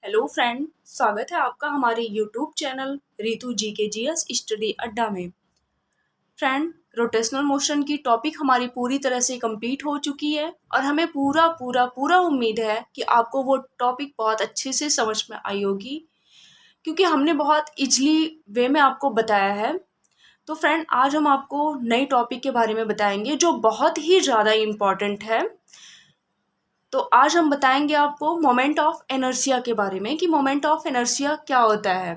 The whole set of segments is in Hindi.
हेलो फ्रेंड, स्वागत है आपका हमारे यूट्यूब चैनल रितु जी के जीएस स्टडी अड्डा में। फ्रेंड, रोटेशनल मोशन की टॉपिक हमारी पूरी तरह से कंप्लीट हो चुकी है और हमें पूरा पूरा पूरा उम्मीद है कि आपको वो टॉपिक बहुत अच्छे से समझ में आई होगी, क्योंकि हमने बहुत इजली वे में आपको बताया है। तो फ्रेंड, आज हम आपको नई टॉपिक के बारे में बताएंगे जो बहुत ही ज़्यादा इम्पॉर्टेंट है। तो आज हम बताएंगे आपको मोमेंट ऑफ इनर्शिया के बारे में कि मोमेंट ऑफ इनर्शिया क्या होता है,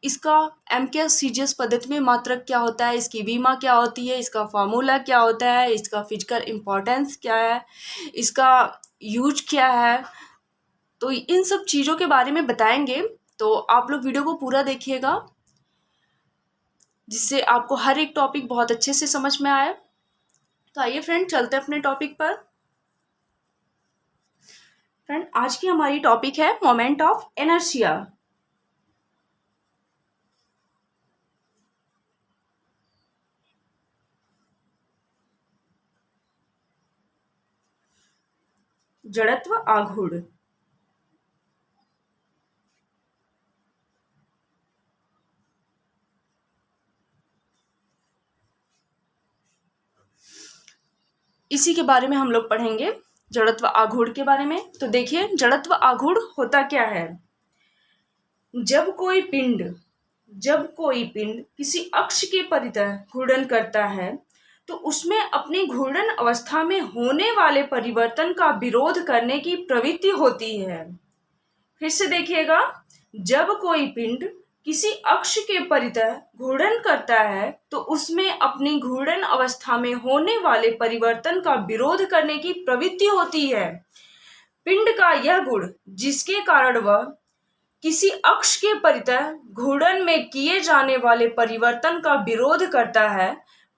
इसका एमकेएस सीजीएस पद्धति में मात्रक क्या होता है, इसकी बीमा क्या होती है, इसका फार्मूला क्या होता है, इसका फिजिकल इम्पोर्टेंस क्या है, इसका यूज क्या है। तो इन सब चीज़ों के बारे में बताएंगे। तो आप लोग वीडियो को पूरा देखिएगा, जिससे आपको हर एक टॉपिक बहुत अच्छे से समझ में आए। तो आइए फ्रेंड, चलते हैं अपने टॉपिक पर। फ्रेंड, आज की हमारी टॉपिक है मोमेंट ऑफ इनर्शिया। जड़त्व आघूर्ण। इसी के बारे में हम लोग पढ़ेंगे, जड़त्व आघूर्ण के बारे में। तो देखिए, जड़त्व आघूर्ण होता क्या है। जब कोई पिंड किसी अक्ष के परितः घूर्णन करता है तो उसमें अपनी घूर्णन अवस्था में होने वाले परिवर्तन का विरोध करने की प्रवृत्ति होती है। फिर से देखिएगा, जब कोई पिंड किसी अक्ष के परितः घूर्णन करता है तो उसमें अपनी घूर्णन अवस्था में होने वाले परिवर्तन का विरोध करने की प्रवृत्ति होती है। पिंड का यह गुण, जिसके कारण वह किसी अक्ष के परितः घूर्णन में किए जाने वाले परिवर्तन का विरोध करता है,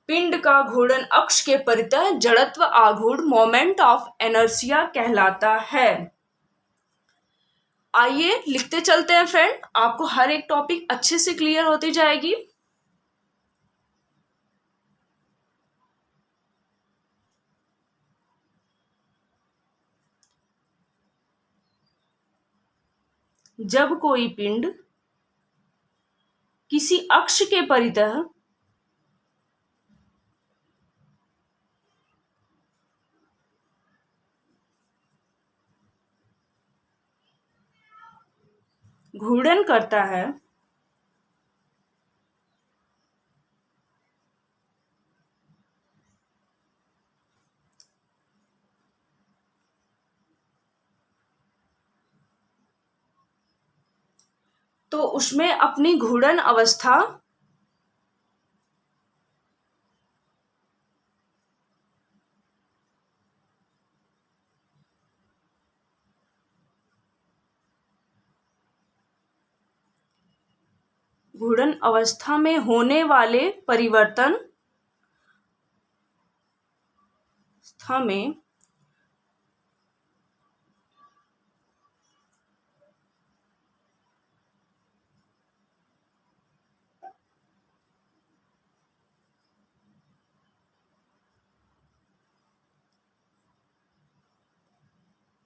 पिंड का घूर्णन अक्ष के परितः जड़त्व आघूर्ण मोमेंट ऑफ इनर्शिया कहलाता है। आइए लिखते चलते हैं फ्रेंड, आपको हर एक टॉपिक अच्छे से क्लियर होती जाएगी। जब कोई पिंड किसी अक्ष के परितः घूर्णन करता है तो उसमें अपनी घूर्णन अवस्था घूर्णन अवस्था में होने वाले परिवर्तन में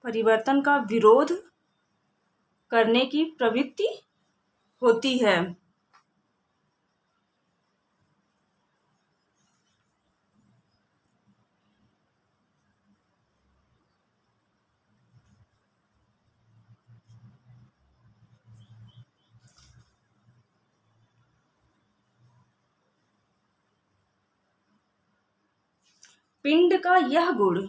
परिवर्तन का विरोध करने की प्रवृत्ति होती है। पिंड का यह गुण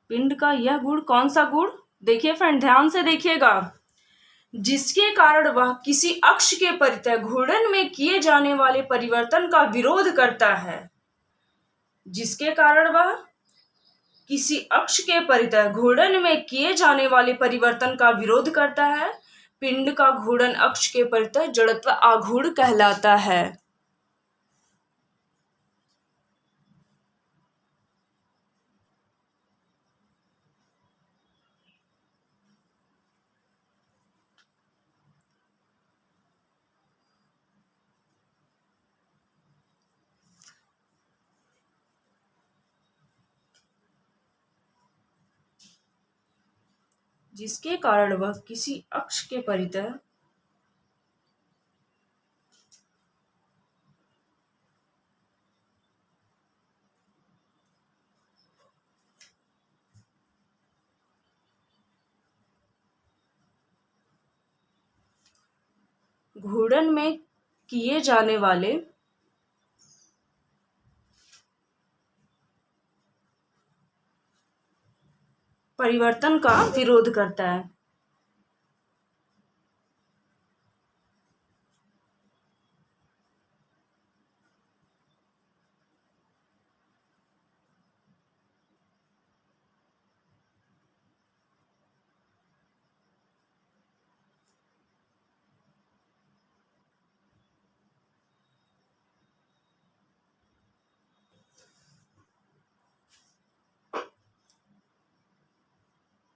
पिंड का यह गुण कौन सा गुण, देखिए फ्रेंड, ध्यान से देखिएगा। जिसके कारण वह किसी अक्ष के परितः घूर्णन में किए जाने वाले परिवर्तन का विरोध करता है। जिसके कारण वह किसी अक्ष के परितः घूर्णन में किए जाने वाले परिवर्तन का विरोध करता है, पिंड का घूर्णन अक्ष के परितः जड़त्व आघूर्ण कहलाता है। जिसके कारण वह किसी अक्ष के परितः घूर्णन में किए जाने वाले परिवर्तन का विरोध करता है।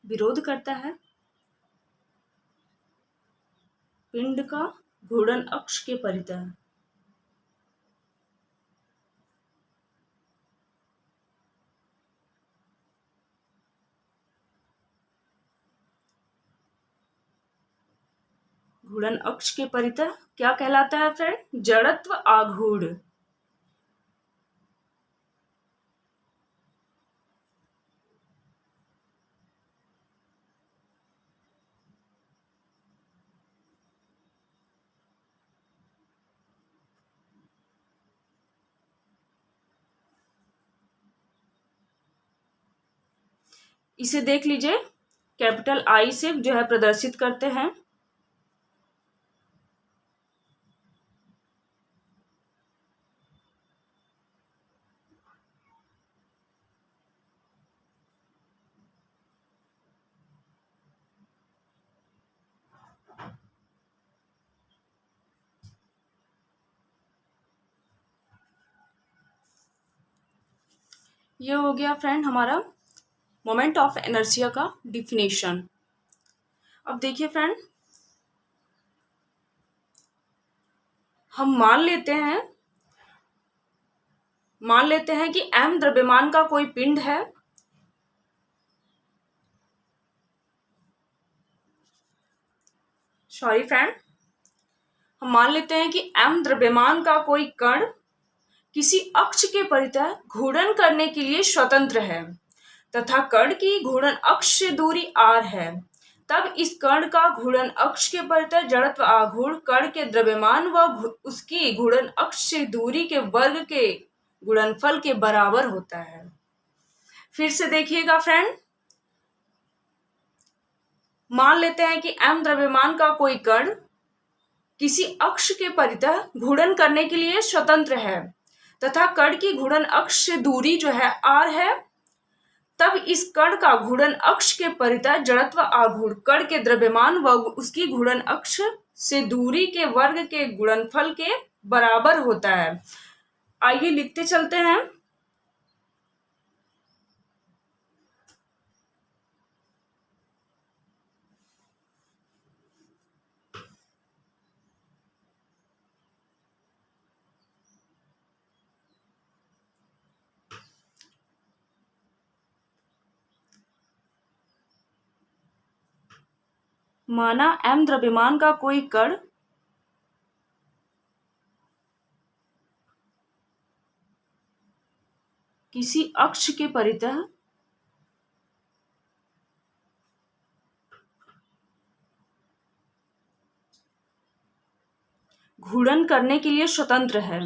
विरोध करता है पिंड का घूर्णन अक्ष के परितः। घूर्णन अक्ष के परितः क्या कहलाता है फ्रेंड? जड़त्व आघूर्ण। इसे देख लीजिए, कैपिटल आई से जो है प्रदर्शित करते हैं। ये हो गया फ्रेंड हमारा मोमेंट ऑफ इनर्शिया का डिफिनेशन। अब देखिए फ्रेंड, हम मान लेते हैं कि m द्रव्यमान का कोई पिंड है। सॉरी फ्रेंड, हम मान लेते हैं कि m द्रव्यमान का कोई कण किसी अक्ष के परितः घूर्णन करने के लिए स्वतंत्र है तथा कण की घूर्णन अक्ष से दूरी r है। तब इस कण का घूर्णन अक्ष के परितः जड़त्व आघूर्ण कण के द्रव्यमान व उसकी घूर्णन अक्ष से दूरी के वर्ग के गुणनफल के बराबर होता है। फिर से देखिएगा फ्रेंड, मान लेते हैं कि m द्रव्यमान का कोई कण किसी अक्ष के परितः घूर्णन करने के लिए स्वतंत्र है तथा कण की घूर्णन अक्ष से दूरी जो है r है। तब इस कण का घूर्णन अक्ष के परितः जड़त्व आघूर्ण कण के द्रव्यमान व उसकी घूर्णन अक्ष से दूरी के वर्ग के गुणनफल के बराबर होता है। आइए लिखते चलते हैं। माना m द्रव्यमान का कोई कण किसी अक्ष के परितः घूर्णन करने के लिए स्वतंत्र है।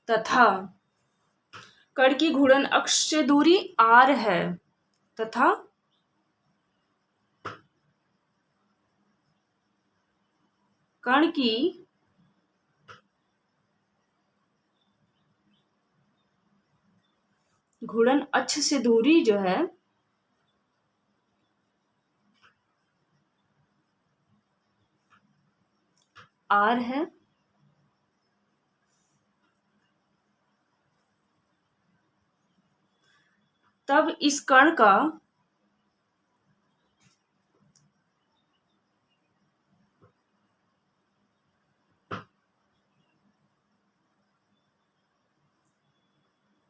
तथा कण की घूर्णन अक्ष से दूरी r है तथा कण की घूर्णन अक्ष से दूरी जो है r है तब इस कण का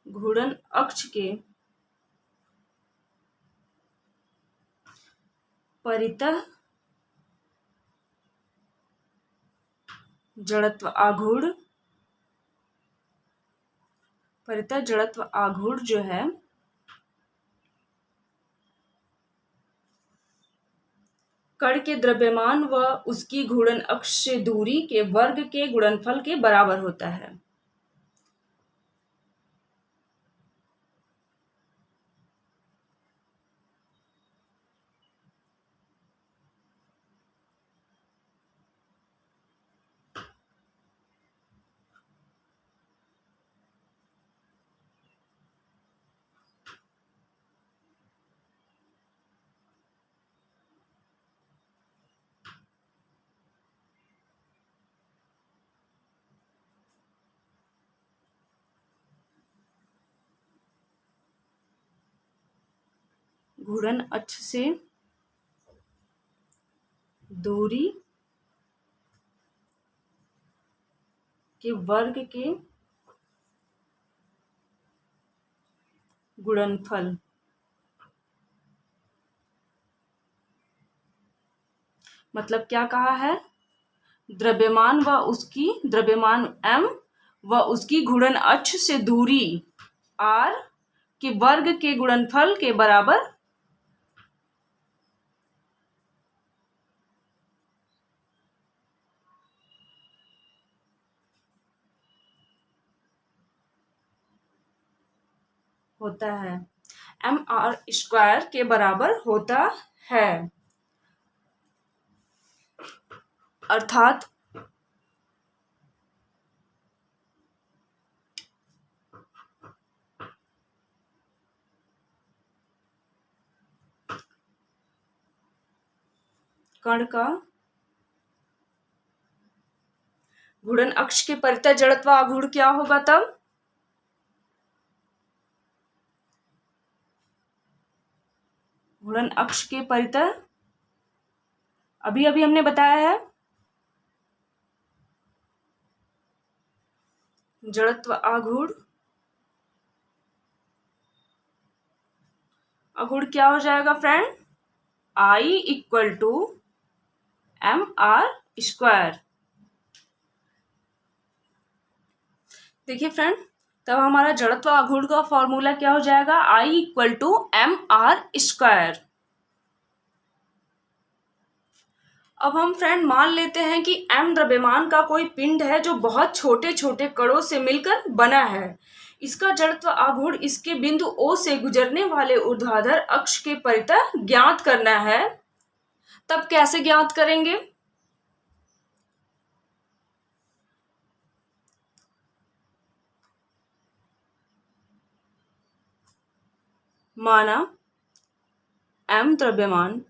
घूर्णन अक्ष के परितः जड़त्व आघूर्ण जो है कण के द्रव्यमान व उसकी घूर्णन अक्ष से दूरी के वर्ग के गुणनफल के बराबर होता है। घूर्णन अक्ष से दूरी के वर्ग के गुणनफल मतलब क्या कहा है, द्रव्यमान m व उसकी घूर्णन अक्ष से दूरी r के वर्ग के गुणनफल के बराबर होता है, mr² के बराबर होता है। अर्थात कण का घूर्णन अक्ष के परितः जड़त्व आघूर्ण क्या होगा तब, घूर्णन अक्ष के परितः अभी हमने बताया है जड़त्व आघूर्ण क्या हो जाएगा फ्रेंड, I = mr²। देखिए फ्रेंड, तब हमारा जड़त्व आघूर्ण का फॉर्मूला क्या हो जाएगा, I = mr²। अब हम फ्रेंड मान लेते हैं कि m द्रव्यमान का कोई पिंड है जो बहुत छोटे छोटे कणों से मिलकर बना है। इसका जड़त्व आघूर्ण इसके बिंदु O से गुजरने वाले ऊर्ध्वाधर अक्ष के परितः ज्ञात करना है। तब कैसे ज्ञात करेंगे, माना m द्रव्यमान,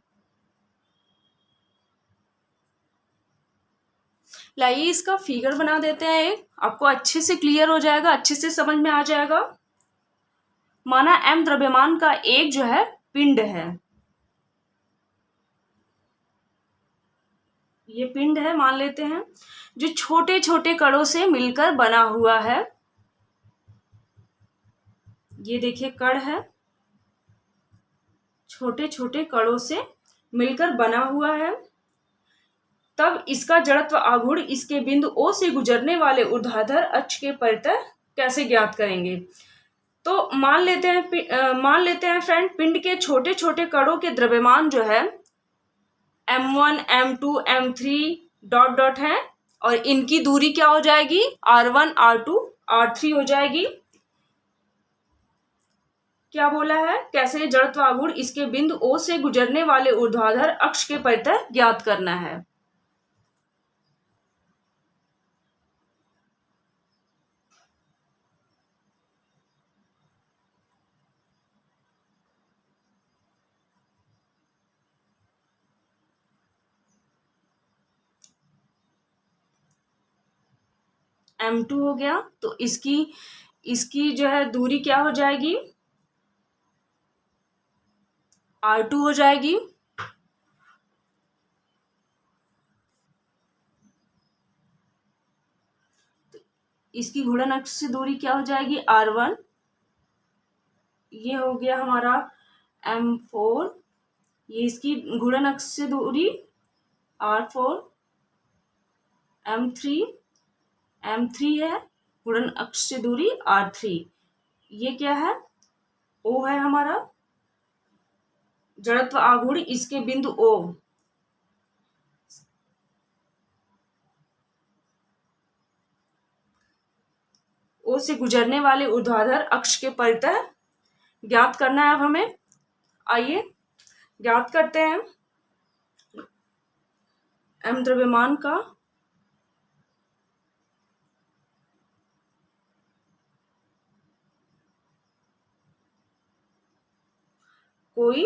लाइए इसका फिगर बना देते हैं, एक आपको अच्छे से क्लियर हो जाएगा, अच्छे से समझ में आ जाएगा। माना m द्रव्यमान का एक जो है पिंड है, ये पिंड है मान लेते हैं, जो छोटे छोटे कणों से मिलकर बना हुआ है। ये देखिए कण है, छोटे छोटे कणों से मिलकर बना हुआ है। तब इसका जड़त्व आघूर्ण इसके बिंदु O से गुजरने वाले ऊर्ध्वाधर अक्ष के परितः कैसे ज्ञात करेंगे। तो मान लेते हैं फ्रेंड, पिंड के छोटे छोटे कणों के द्रव्यमान जो है m1 m2 m3 dot dot है, और इनकी दूरी क्या हो जाएगी, r1 r2 r3 हो जाएगी। क्या बोला है, कैसे जड़त्व आघूर्ण इसके बिंदु O से गुजरने वाले ऊर्ध्वाधर अक्ष के परितः ज्ञात करना है। m2 हो गया, तो इसकी जो है दूरी क्या हो जाएगी, R2 हो जाएगी। इसकी घूर्णन अक्ष से दूरी क्या हो जाएगी, R1। ये हो गया हमारा M4। ये इसकी घूर्णन अक्ष से दूरी R4। M3 है, घूर्णन अक्ष से दूरी R3। ये क्या है, O है हमारा जड़त्व आघूर्ण, इसके बिंदु O से गुजरने वाले ऊर्ध्वाधर अक्ष के परितः ज्ञात करना है अब हमें। आइए ज्ञात करते हैं। M द्रव्यमान का कोई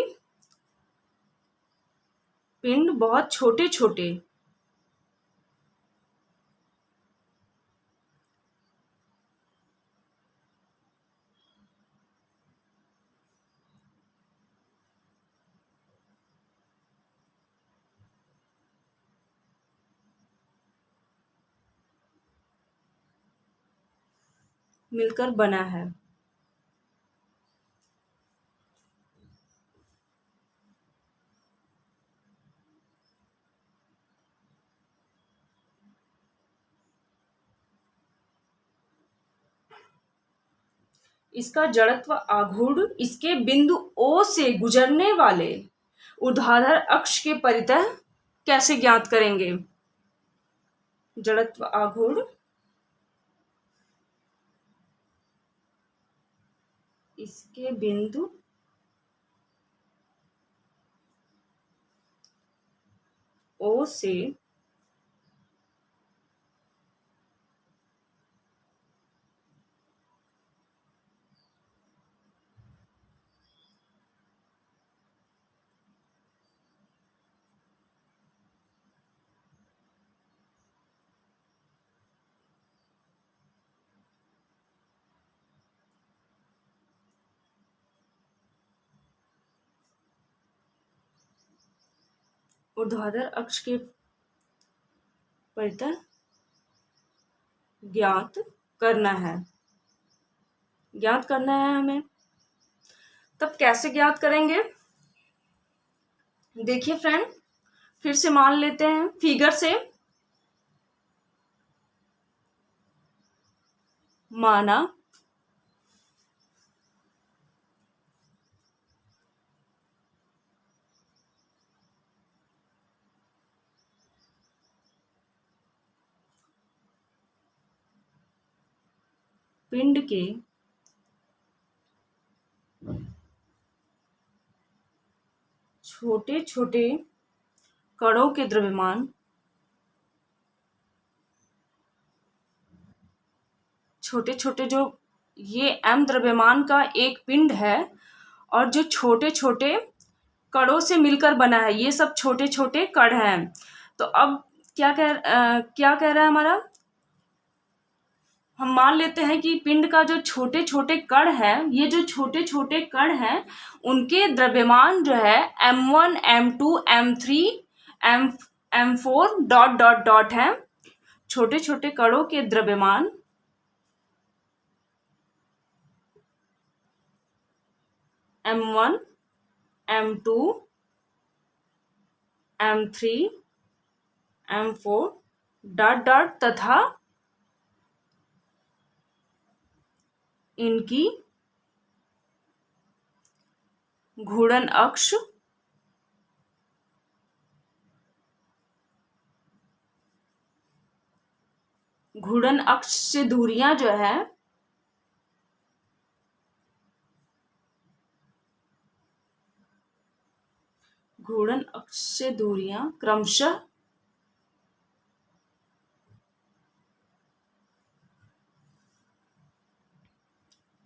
पिंड बहुत छोटे छोटे मिलकर बना है। इसका जड़त्व आघूर्ण इसके बिंदु O से गुजरने वाले ऊर्ध्वाधर अक्ष के परितः कैसे ज्ञात करेंगे। जड़त्व आघूर्ण इसके बिंदु O से ऊर्ध्वाधर अक्ष के परितः ज्ञात करना है हमें। तब कैसे ज्ञात करेंगे, देखिए फ्रेंड, फिर से मान लेते हैं फिगर से। माना पिंड के छोटे छोटे कणों के द्रव्यमान छोटे छोटे जो ये M द्रव्यमान का एक पिंड है और जो छोटे छोटे कणों से मिलकर बना है, ये सब छोटे छोटे कण हैं। तो अब क्या कह रहा है हमारा, हम मान लेते हैं कि पिंड का जो छोटे छोटे कण है, ये जो छोटे छोटे कण हैं उनके द्रव्यमान जो है M1 M2 M3 M4 dot dot dot है। छोटे छोटे कणों के द्रव्यमान M1 M2 M3 M4 dot dot तथा इनकी घूर्णन अक्ष से दूरियां जो है घूर्णन अक्ष से दूरियां क्रमशः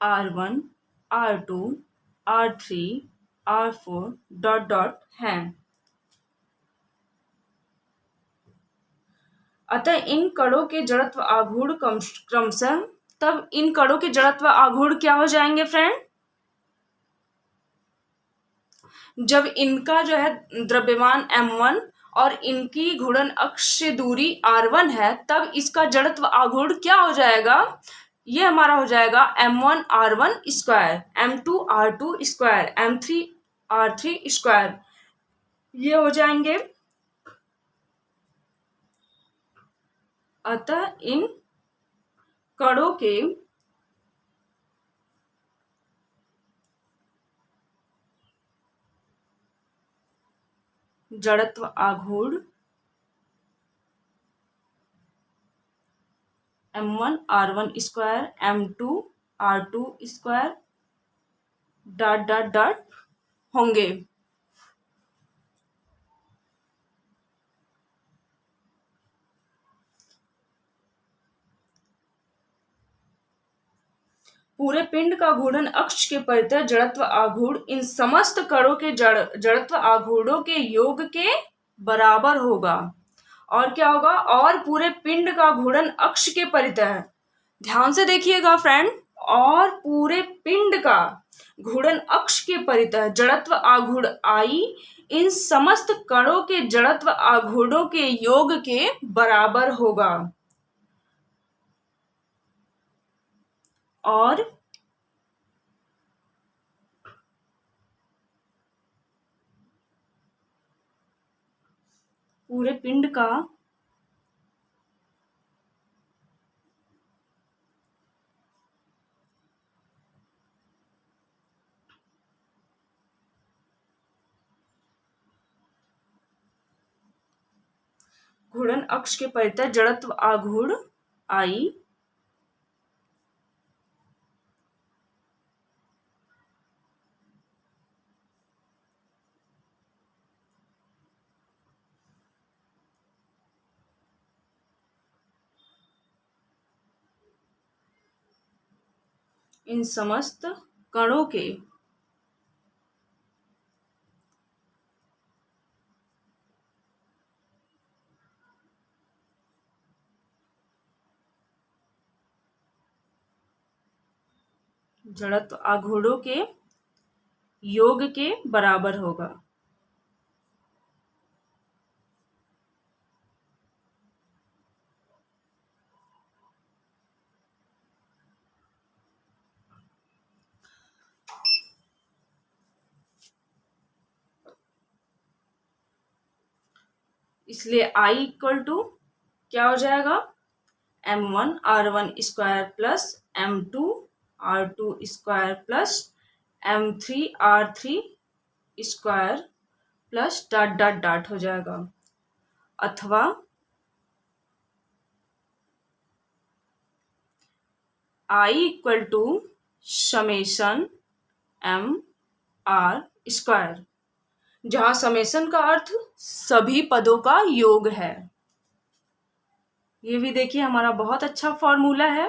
R1 R2 R3 R4 dot dot हैं। अतः इन कणों के जड़त्व आघूर्ण क्रमशः, तब इन कणों के जड़त्व आघूर्ण क्या हो जाएंगे फ्रेंड, जब इनका जो है द्रव्यमान m1 और इनकी घूर्णन अक्ष से दूरी r1 है, तब इसका जड़त्व आघूर्ण क्या हो जाएगा? ये हमारा हो जाएगा m1 r1 square, m2 r2 square, m3 r3 square, ये हो जाएंगे। अतः इन कणों के जड़त्व आघूर्ण m1 r1 square, m2 r2 square dot dot dot होंगे। पूरे पिंड का घूर्णन अक्ष के परितः जड़त्व आघूर्ण इन समस्त कणों के जड़त्व आघूर्णों के योग के बराबर होगा। और क्या होगा? और पूरे पिंड का घूर्णन अक्ष के परितः, ध्यान से देखिएगा फ्रेंड, और पूरे पिंड का घूर्णन अक्ष के परितः जड़त्व आघूर्ण I इन समस्त कणों के जड़त्व आघूर्णों के योग के बराबर होगा। और पूरे पिंड का घूर्णन अक्ष के परितः जड़त्व आघूर्ण I इन समस्त कणों के जड़त्व आघूर्णों के योग के बराबर होगा। इसलिए I इक्वल टू क्या हो जाएगा? m1 r1 square plus m2 r2 square plus m3 r3 square plus dot dot dot हो जाएगा। अथवा I equal to summation m r square, जहां समेशन का अर्थ सभी पदों का योग है। ये भी देखिए हमारा बहुत अच्छा फॉर्मूला है।